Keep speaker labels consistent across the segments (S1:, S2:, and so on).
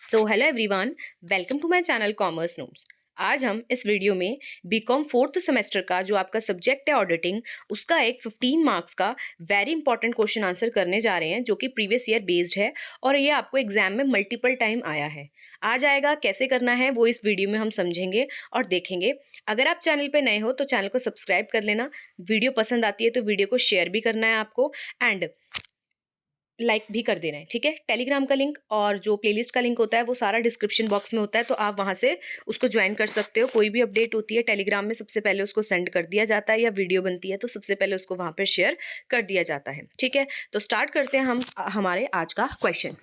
S1: So hello everyone, welcome to my channel commerce notes. आज हम इस वीडियो में बीकॉम फोर्थ सेमेस्टर का जो आपका सब्जेक्ट है ऑडिटिंग, उसका एक 15 मार्क्स का वेरी इंपॉर्टेंट क्वेश्चन आंसर करने जा रहे हैं जो कि प्रीवियस ईयर बेस्ड है और ये आपको एग्जाम में मल्टीपल टाइम आया है। आ जाएगा, कैसे करना है वो इस वीडियो में हम समझेंगे और देखेंगे। अगर आप चैनल पे नए हो तो चैनल को सब्सक्राइब कर लेना, वीडियो पसंद आती है तो वीडियो को शेयर भी करना है आपको एंड लाइक भी कर देना है, ठीक है। टेलीग्राम का लिंक और जो प्लेलिस्ट का लिंक होता है वो सारा डिस्क्रिप्शन बॉक्स में होता है, तो आप वहां से उसको ज्वाइन कर सकते हो। कोई भी अपडेट होती है टेलीग्राम में सबसे पहले उसको सेंड कर दिया जाता है, या वीडियो बनती है तो सबसे पहले उसको वहां पे शेयर कर दिया जाता है, ठीक है। तो स्टार्ट करते हैं हम हमारे आज का क्वेश्चन।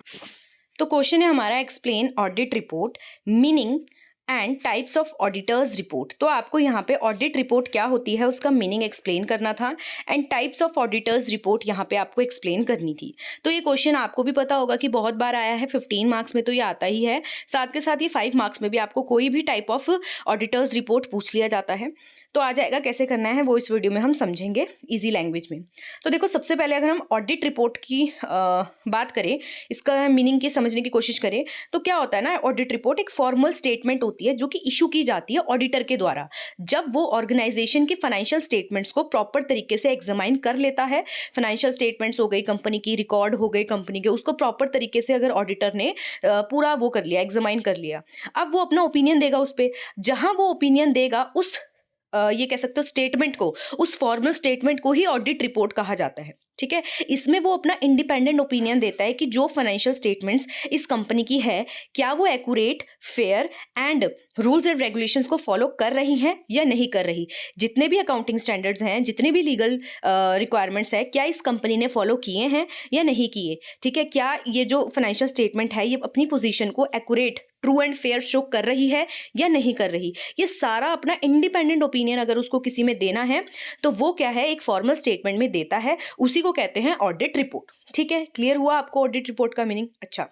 S1: तो क्वेश्चन है हमारा, explain audit report meaning and types of auditors report. तो आपको यहाँ पे ऑडिट रिपोर्ट क्या होती है उसका मीनिंग एक्सप्लेन करना था and types of auditors report यहाँ पे आपको एक्सप्लेन करनी थी। तो ये क्वेश्चन आपको भी पता होगा कि बहुत बार आया है, 15 मार्क्स में तो ये आता ही है, साथ के साथ ये 5 मार्क्स में भी आपको कोई भी टाइप ऑफ ऑडिटर्स रिपोर्ट पूछ लिया जाता है। तो आ जाएगा, कैसे करना है वो इस वीडियो में हम समझेंगे इजी लैंग्वेज में। तो देखो, सबसे पहले अगर हम ऑडिट रिपोर्ट की बात करें, इसका मीनिंग की समझने की कोशिश करें, तो क्या होता है ना, ऑडिट रिपोर्ट एक फॉर्मल स्टेटमेंट होती है जो कि इशू की जाती है ऑडिटर के द्वारा, जब वो ऑर्गेनाइजेशन की फाइनेंशियल स्टेटमेंट्स को प्रॉपर तरीके से एग्जामाइन कर लेता है। फाइनेंशियल स्टेटमेंट्स हो गई कंपनी की, रिकॉर्ड हो गए कंपनी के, उसको प्रॉपर तरीके से अगर ऑडिटर ने पूरा वो कर लिया, एग्जामाइन कर लिया, अब वो अपना ओपिनियन देगा उस पर। जहां वो ओपिनियन देगा उस ये कह सकते हो स्टेटमेंट को, उस फॉर्मल स्टेटमेंट को ही ऑडिट रिपोर्ट कहा जाता है, ठीक है। इसमें वो अपना इंडिपेंडेंट ओपिनियन देता है कि जो फाइनेंशियल स्टेटमेंट्स इस कंपनी की है, क्या वो accurate, fair and rules and regulations को फॉलो कर रही हैं या नहीं कर रही। जितने भी अकाउंटिंग स्टैंडर्ड्स हैं, जितने भी लीगल रिक्वायरमेंट्स है, क्या इस कंपनी ने फॉलो किए हैं या नहीं किए, ठीक है। क्या ये जो फाइनेंशियल स्टेटमेंट है ये अपनी पोजीशन को accurate, true and fair show कर रही है या नहीं कर रही। ये सारा अपना इंडिपेंडेंट ओपिनियन अगर उसको किसी में देना है तो वो क्या है, एक फॉर्मल स्टेटमेंट में देता है, उसी को कहते हैं ऑडिट रिपोर्ट, ठीक है। क्लियर हुआ आपको ऑडिट रिपोर्ट का मीनिंग? अच्छा,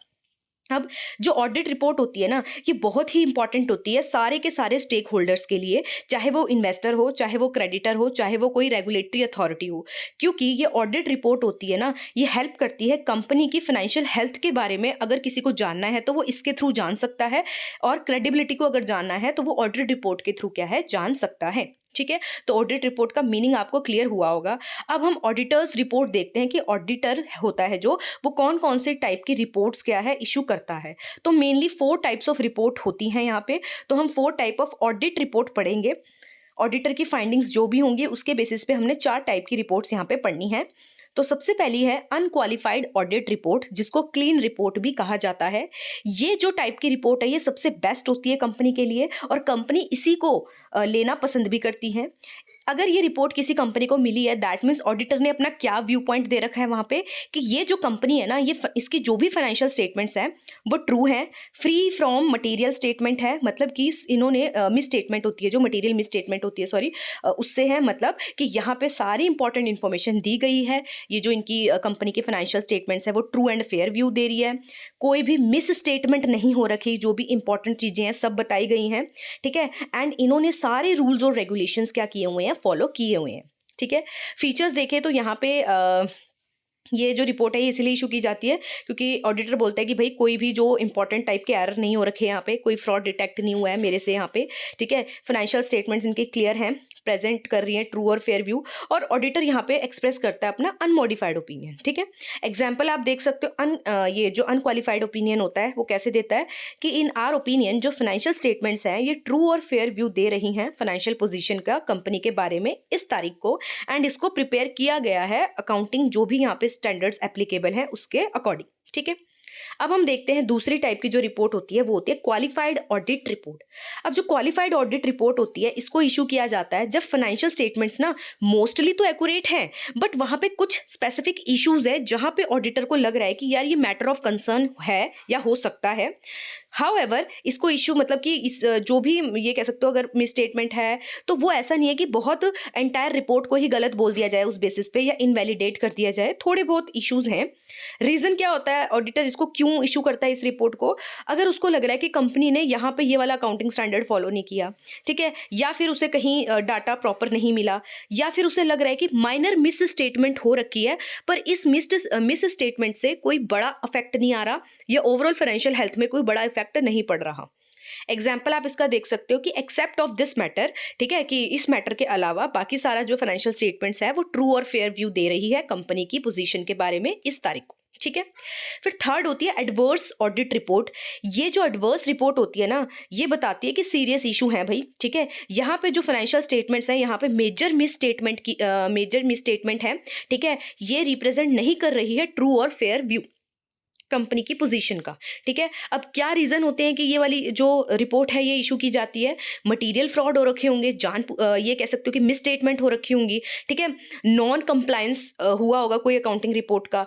S1: अब जो ऑडिट रिपोर्ट होती है ना, ये बहुत ही इंपॉर्टेंट होती है सारे के सारे स्टेक होल्डर्स के लिए, चाहे वो इन्वेस्टर हो, चाहे वो क्रेडिटर हो, चाहे वो कोई रेगुलेटरी अथॉरिटी हो। क्योंकि ये ऑडिट रिपोर्ट होती है ना, ये हेल्प करती है कंपनी की फाइनेंशियल हेल्थ के बारे में। अगर किसी को जानना है तो वो इसके थ्रू जान सकता है, और क्रेडिबिलिटी को अगर जानना है तो वो ऑडिट रिपोर्ट के थ्रू क्या है, जान सकता है, ठीक है। तो ऑडिट रिपोर्ट का मीनिंग आपको क्लियर हुआ होगा। अब हम ऑडिटर्स रिपोर्ट देखते हैं कि ऑडिटर होता है जो, वो कौन कौन से टाइप की रिपोर्ट्स क्या है इशू करता है। तो मेनली 4 टाइप्स ऑफ रिपोर्ट होती हैं यहाँ पे। तो हम 4 टाइप ऑफ ऑडिट रिपोर्ट पढ़ेंगे। ऑडिटर की फाइंडिंग्स जो भी होंगी उसके बेसिस पे हमने 4 टाइप की रिपोर्ट्स यहाँ पे पढ़नी है। तो सबसे पहली है अनक्वालिफाइड ऑडिट रिपोर्ट, जिसको क्लीन रिपोर्ट भी कहा जाता है। ये जो टाइप की रिपोर्ट है ये सबसे बेस्ट होती है कंपनी के लिए, और कंपनी इसी को लेना पसंद भी करती है। अगर ये रिपोर्ट किसी कंपनी को मिली है, दैट मीन्स ऑडिटर ने अपना क्या व्यू पॉइंट दे रखा है वहां पे, कि ये जो कंपनी है ना, ये इसकी जो भी फाइनेंशियल स्टेटमेंट्स हैं वो ट्रू है, फ्री फ्रॉम मटेरियल स्टेटमेंट है, मतलब कि इन्होंने मिस स्टेटमेंट होती है, जो मटेरियल मिस स्टेटमेंट होती है, सॉरी, उससे है, मतलब कि यहाँ पे सारी इंपॉर्टेंट इन्फॉर्मेशन दी गई है। ये जो इनकी कंपनी की फाइनेंशियल स्टेटमेंट्स है वो ट्रू एंड फेयर व्यू दे रही है, कोई भी मिस स्टेटमेंट नहीं हो रखी, जो भी इंपॉर्टेंट चीजें हैं सब बताई गई हैं, ठीक है। एंड इन्होंने सारे रूल्स और रेगुलेशंस क्या किए हुए हैं, फॉलो किए हुए हैं, ठीक है। फीचर्स देखें तो यहाँ पे ये जो रिपोर्ट है ये इसलिए इशू की जाती है क्योंकि ऑडिटर बोलता है कि भाई कोई भी जो इंपॉर्टेंट टाइप के एरर नहीं हो रखे, यहाँ पे कोई फ्रॉड डिटेक्ट नहीं हुआ है मेरे से यहाँ पे, ठीक है। फाइनेंशियल स्टेटमेंट्स इनके क्लियर हैं, प्रेजेंट कर रही है ट्रू और फेयर व्यू, और ऑडिटर यहाँ पे एक्सप्रेस करता है अपना अनमॉडिफाइड ओपिनियन, ठीक है। एग्जाम्पल आप देख सकते हो, ये जो अनक्वालिफाइड ओपिनियन होता है वो कैसे देता है कि इन आर ओपिनियन जो फाइनेंशियल स्टेटमेंट्स हैं ये ट्रू और फेयर व्यू दे रही हैं फाइनेंशियल पोजीशन का कंपनी के बारे में इस तारीख को, एंड इसको प्रिपेयर किया गया है अकाउंटिंग जो भी यहाँ पे स्टैंडर्ड्स एप्लीकेबल हैं उसके अकॉर्डिंग, ठीक है। अब हम देखते हैं दूसरी टाइप की जो रिपोर्ट होती है वो होती है क्वालिफाइड ऑडिट रिपोर्ट। अब जो क्वालिफाइड ऑडिट रिपोर्ट होती है इसको इशू किया जाता है जब फाइनेंशियल स्टेटमेंट्स ना मोस्टली तो एक्यूरेट हैं, बट वहां पे कुछ स्पेसिफिक इश्यूज है जहां पे ऑडिटर को लग रहा है कि यार ये मैटर ऑफ कंसर्न है या हो सकता है। हाउएवर इसको इशू, मतलब कि इस जो भी ये कह सकते हो अगर मिस स्टेटमेंट है तो वो ऐसा नहीं है कि बहुत एंटायर रिपोर्ट को ही गलत बोल दिया जाए उस बेसिस पे या इनवैलिडेट कर दिया जाए, थोड़े बहुत इश्यूज हैं। रीजन क्या होता है, ऑडिटर इसको क्यों इशू करता है इस रिपोर्ट को, अगर उसको लग रहा है कि कंपनी ने यहाँ पे ये वाला अकाउंटिंग स्टैंडर्ड फॉलो नहीं किया, ठीक है, या फिर उसे कहीं डाटा प्रॉपर नहीं मिला, या फिर उसे लग रहा है कि माइनर मिस स्टेटमेंट हो रखी है पर इस मिस स्टेटमेंट से कोई बड़ा अफेक्ट नहीं आ रहा या ओवरऑल फाइनेंशियल हेल्थ में कोई बड़ा इफेक्ट नहीं पड़ रहा। एग्जाम्पल आप इसका देख सकते हो कि एक्सेप्ट ऑफ दिस मैटर, ठीक है, कि इस मैटर के अलावा बाकी सारा जो फाइनेंशियल स्टेटमेंट्स है वो ट्रू और फेयर व्यू दे रही है कंपनी की पोजीशन के बारे में इस तारीख को, ठीक है। फिर थर्ड होती है एडवर्स ऑडिट रिपोर्ट। ये जो एडवर्स रिपोर्ट होती है ना, ये बताती है कि सीरियस इशू है भाई, ठीक है। यहाँ पे जो फाइनेंशियल स्टेटमेंट्स हैं, यहाँ पे मेजर मिस स्टेटमेंट है, ठीक है, ये रिप्रेजेंट नहीं कर रही है ट्रू और फेयर व्यू कंपनी की पोजीशन का, ठीक है। अब क्या रीजन होते हैं कि ये वाली जो रिपोर्ट है ये इशू की जाती है? मटेरियल फ्रॉड हो रखे होंगे, ये कह सकते हो कि मिस स्टेटमेंट हो रखी होंगी, ठीक है। नॉन कंप्लायंस हुआ होगा कोई अकाउंटिंग रिपोर्ट का,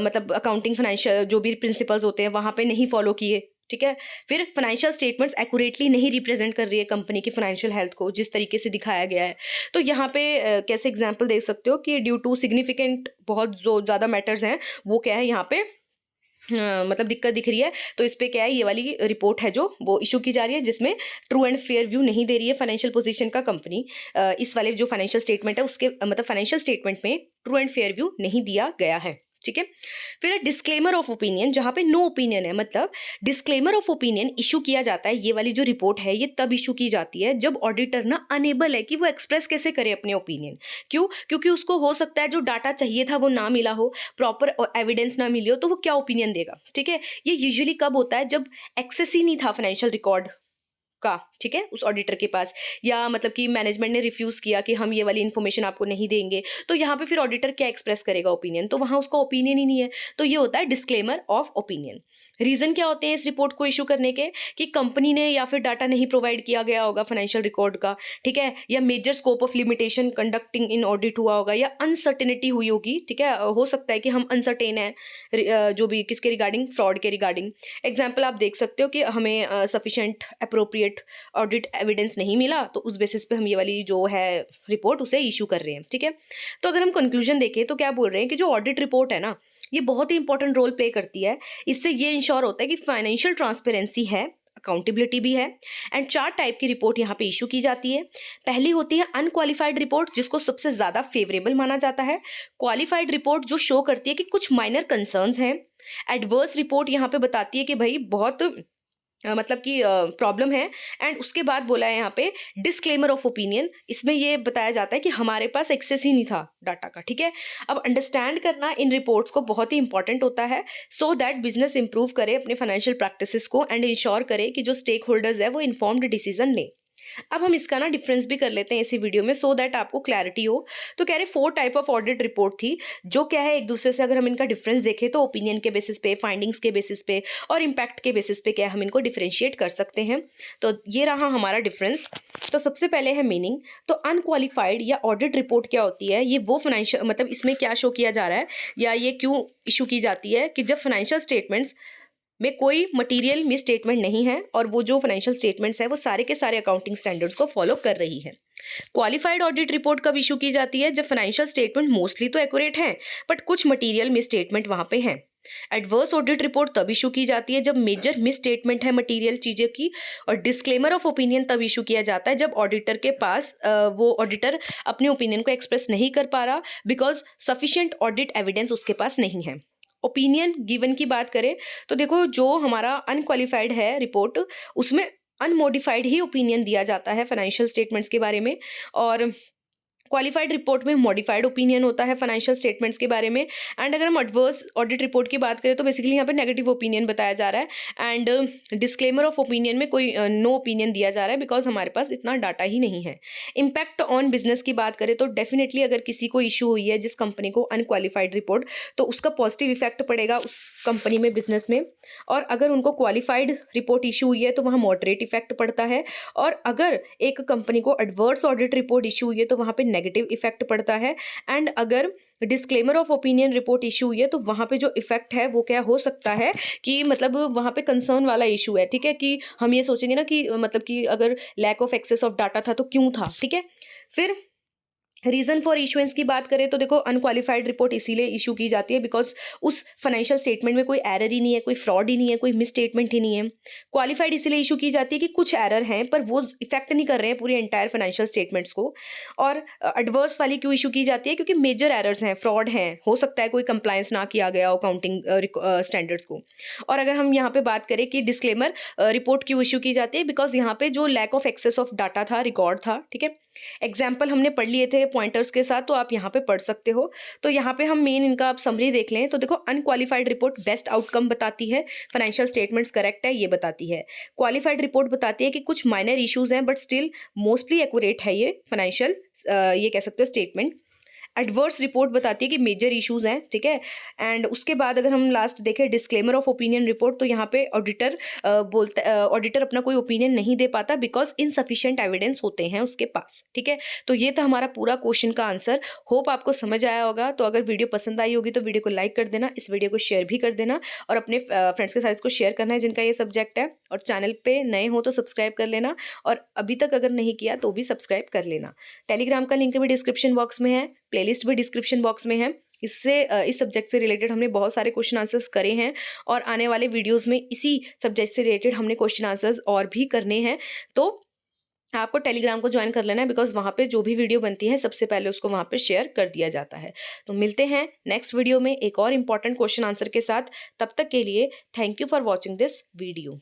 S1: मतलब अकाउंटिंग फाइनेंशियल जो भी प्रिंसिपल्स होते हैं वहां पे नहीं फॉलो किए, ठीक है। फिर फाइनेंशियल स्टेटमेंट्स एक्यूरेटली नहीं रिप्रेजेंट कर रही है कंपनी की फाइनेंशियल हेल्थ को जिस तरीके से दिखाया गया है। तो यहाँ पे कैसे एग्जांपल देख सकते हो कि ड्यू टू सिग्निफिकेंट बहुत जो ज़्यादा मैटर्स हैं वो क्या है यहाँ पे मतलब दिक्कत दिख रही है। तो इस पे क्या है, ये वाली रिपोर्ट है जो वो इशू की जा रही है जिसमें ट्रू एंड फेयर व्यू नहीं दे रही है फाइनेंशियल पोजीशन का कंपनी। इस वाले जो फाइनेंशियल स्टेटमेंट है उसके मतलब फाइनेंशियल स्टेटमेंट में ट्रू एंड फेयर व्यू नहीं दिया गया है, ठीक है। फिर डिस्क्लेमर ऑफ ओपिनियन, जहां पे नो ओपिनियन है, मतलब डिस्क्लेमर ऑफ ओपिनियन इशू किया जाता है। ये वाली जो रिपोर्ट है ये तब इशू की जाती है जब ऑडिटर ना अनेबल है कि वो एक्सप्रेस कैसे करे अपने ओपिनियन। क्यों? क्योंकि उसको हो सकता है जो डाटा चाहिए था वो ना मिला हो, प्रॉपर एविडेंस ना मिली हो, तो वो क्या ओपिनियन देगा, ठीक है। ये यूजुअली कब होता है? जब एक्सेस ही नहीं था फाइनेंशियल रिकॉर्ड का, ठीक है, उस ऑडिटर के पास, या मतलब कि मैनेजमेंट ने रिफ्यूज किया कि हम ये वाली इन्फॉर्मेशन आपको नहीं देंगे। तो यहाँ पे फिर ऑडिटर क्या एक्सप्रेस करेगा ओपिनियन? तो वहां उसका ओपिनियन ही नहीं है। तो ये होता है डिस्क्लेमर ऑफ ओपिनियन। रीजन क्या होते हैं इस रिपोर्ट को इशू करने के? कि कंपनी ने या फिर डाटा नहीं प्रोवाइड किया गया होगा फाइनेंशियल रिकॉर्ड का, ठीक है, या major scope of limitation conducting in audit हुआ होगा, या अनसर्टेनिटी हुई होगी, ठीक है। हो सकता है कि हम अनसर्टेन है जो भी किसके रिगार्डिंग, फ्रॉड के रिगार्डिंग। एग्जाम्पल आप देख सकते हो कि हमें सफिशिएंट अप्रोप्रिएट ऑडिट एविडेंस नहीं मिला, तो उस बेसिस पे हम ये वाली जो है रिपोर्ट उसे इशू कर रहे हैं, ठीक है। तो अगर हम कंक्लूजन देखें तो क्या बोल रहे हैं कि जो ऑडिट रिपोर्ट है ना, ये बहुत ही इंपॉर्टेंट रोल प्ले करती है। इससे ये इंश्योर होता है कि फाइनेंशियल ट्रांसपेरेंसी है, अकाउंटेबिलिटी भी है। एंड 4 टाइप की रिपोर्ट यहाँ पे इशू की जाती है। पहली होती है अनक्वालिफाइड रिपोर्ट, जिसको सबसे ज्यादा फेवरेबल माना जाता है। क्वालिफाइड रिपोर्ट जो शो करती है कि कुछ माइनर कंसर्न्स हैं। एडवर्स रिपोर्ट यहाँ पे बताती है कि भाई बहुत मतलब कि प्रॉब्लम है। एंड उसके बाद बोला है यहाँ पे डिस्क्लेमर ऑफ ओपिनियन, इसमें ये बताया जाता है कि हमारे पास एक्सेस ही नहीं था डाटा का, ठीक है। अब अंडरस्टैंड करना इन रिपोर्ट्स को बहुत ही इंपॉर्टेंट होता है, सो दैट बिजनेस इंप्रूव करे अपने फाइनेंशियल प्रैक्टिसेस को एंड इंश्योर करे कि जो स्टेक होल्डर्स है वो इन्फॉर्म्ड डिसीजन ले। अब हम इसका ना डिफरेंस भी कर लेते हैं इसी वीडियो में, सो दैट आपको क्लैरिटी हो। तो कह रहे 4 टाइप ऑफ ऑडिट रिपोर्ट थी, जो क्या है एक दूसरे से अगर हम इनका डिफरेंस देखें तो ओपिनियन के बेसिस पे, फाइंडिंग्स के बेसिस पे और इम्पैक्ट के बेसिस पे क्या हम इनको डिफरेंशिएट कर सकते हैं। तो ये रहा हमारा डिफरेंस। तो सबसे पहले है मीनिंग। तो अनक्वालिफाइड या ऑडिट रिपोर्ट क्या होती है? ये वो फाइनेंशियल, मतलब इसमें क्या शो किया जा रहा है या ये क्यों इशू की जाती है कि जब फाइनेंशियल स्टेटमेंट्स में कोई मटेरियल मिस स्टेटमेंट नहीं है और वो जो फाइनेंशियल स्टेटमेंट्स है वो सारे के सारे अकाउंटिंग स्टैंडर्ड्स को फॉलो कर रही है। क्वालिफाइड ऑडिट रिपोर्ट कब इशू की जाती है? जब फाइनेंशियल स्टेटमेंट मोस्टली तो एक्यूरेट है बट कुछ मटेरियल मिस स्टेटमेंट वहां पे है। एडवर्स ऑडिट रिपोर्ट तब इशू की जाती है जब मेजर मिस स्टेटमेंट है मटेरियल चीजें की। और डिस्क्लेमर ऑफ ओपिनियन तब इशू किया जाता है जब ऑडिटर के पास वो ऑडिटर अपने ओपिनियन को एक्सप्रेस नहीं कर पा रहा बिकॉज सफिशिएंट ऑडिट एविडेंस उसके पास नहीं है। ओपिनियन गिवन की बात करें तो देखो जो हमारा अनक्वालिफाइड है रिपोर्ट, उसमें अनमोडिफाइड ही ओपिनियन दिया जाता है फाइनेंशियल स्टेटमेंट्स के बारे में। और क्वालिफाइड रिपोर्ट में मॉडिफाइड ओपिनियन होता है फाइनेंशियल स्टेटमेंट्स के बारे में। एंड अगर हम एडवर्स ऑडिट रिपोर्ट की बात करें तो बेसिकली यहाँ पे नेगेटिव ओपिनियन बताया जा रहा है। एंड डिस्क्लेमर ऑफ ओपिनियन में कोई नो ओपिनियन दिया जा रहा है बिकॉज हमारे पास इतना डाटा ही नहीं है। इम्पैक्ट ऑन बिजनेस की बात करें तो डेफिनेटली अगर किसी को इशू हुई है जिस कंपनी को अनक्वालिफाइड रिपोर्ट, तो उसका पॉजिटिव इफेक्ट पड़ेगा उस कंपनी में, बिजनेस में। और अगर उनको क्वालिफाइड रिपोर्ट इशू हुई है तो वहाँ मॉडरेट इफेक्ट पड़ता है। और अगर एक कंपनी को एडवर्स ऑडिट रिपोर्ट इशू हुई है तो वहाँ पे नेगेटिव इफेक्ट पड़ता है। एंड अगर disclaimer of opinion report issue हुई है तो वहां पे जो इफेक्ट है वो क्या हो सकता है कि मतलब वहां पे कंसर्न वाला इशू है, ठीक है, कि हम ये सोचेंगे ना कि मतलब कि अगर lack of access of data था तो क्यों था, ठीक है। फिर रीज़न फॉर इशुएंस की बात करें तो देखो अनक्वालिफाइड रिपोर्ट इसीलिए इशू की जाती है बिकॉज उस फाइनेंशियल स्टेटमेंट में कोई एरर ही नहीं है, कोई फ्रॉड ही नहीं है, कोई मिस स्टेटमेंट ही नहीं है। क्वालिफाइड इसीलिए इशू की जाती है कि कुछ एरर हैं पर वो इफेक्ट नहीं कर रहे हैं पूरी एंटायर फाइनेंशियल स्टेटमेंट्स को। और एडवर्स वाली क्यों इशू की जाती है, क्योंकि मेजर एरर्स हैं, फ्रॉड हैं, हो सकता है कोई कंप्लायंस ना किया गया हो अकाउंटिंग स्टैंडर्ड्स को। और अगर हम यहाँ पे बात करें कि डिस्क्लेमर रिपोर्ट क्यों इशू की जाती है, बिकॉज यहाँ पे जो lack of access of data था, रिकॉर्ड था, ठीक है। एग्जाम्पल हमने पढ़ लिए थे पॉइंटर्स के साथ, तो आप यहाँ पे पढ़ सकते हो। तो यहाँ पे हम मेन इनका आप समरी देख लें तो देखो अनक्वालिफाइड रिपोर्ट बेस्ट आउटकम बताती है, फाइनेंशियल स्टेटमेंट्स करेक्ट है ये बताती है। क्वालिफाइड रिपोर्ट बताती है कि कुछ माइनर इश्यूज हैं बट स्टिल मोस्टली एक्यूरेट है ये फाइनेंशियल, ये कह सकते हो स्टेटमेंट। एडवर्स रिपोर्ट बताती है कि मेजर इश्यूज हैं, ठीक है। एंड उसके बाद अगर हम लास्ट देखें डिस्क्लेमर ऑफ ओपिनियन रिपोर्ट, तो यहाँ पे ऑडिटर ऑडिटर अपना कोई ओपिनियन नहीं दे पाता बिकॉज इनसफिशिएंट एविडेंस होते हैं उसके पास, ठीक है। तो ये था हमारा पूरा क्वेश्चन का आंसर। होप आपको समझ आया होगा। तो अगर वीडियो पसंद आई होगी तो वीडियो को लाइक कर देना, इस वीडियो को शेयर भी कर देना और अपने फ्रेंड्स के साथ इसको शेयर करना है जिनका ये सब्जेक्ट है। और चैनल पे नए हो तो सब्सक्राइब कर लेना, और अभी तक अगर नहीं किया तो भी सब्सक्राइब कर लेना। टेलीग्राम का लिंक भी डिस्क्रिप्शन बॉक्स में है, प्लेलिस्ट भी डिस्क्रिप्शन बॉक्स में है। इससे इस सब्जेक्ट से रिलेटेड हमने बहुत सारे क्वेश्चन आंसर्स करे हैं, और आने वाले वीडियोस में इसी सब्जेक्ट से रिलेटेड हमने क्वेश्चन आंसर्स और भी करने हैं। तो आपको टेलीग्राम को ज्वाइन कर लेना है बिकॉज वहाँ पे जो भी वीडियो बनती है सबसे पहले उसको वहाँ पे शेयर कर दिया जाता है। तो मिलते हैं नेक्स्ट वीडियो में एक और इम्पॉर्टेंट क्वेश्चन आंसर के साथ। तब तक के लिए thank you for watching this video.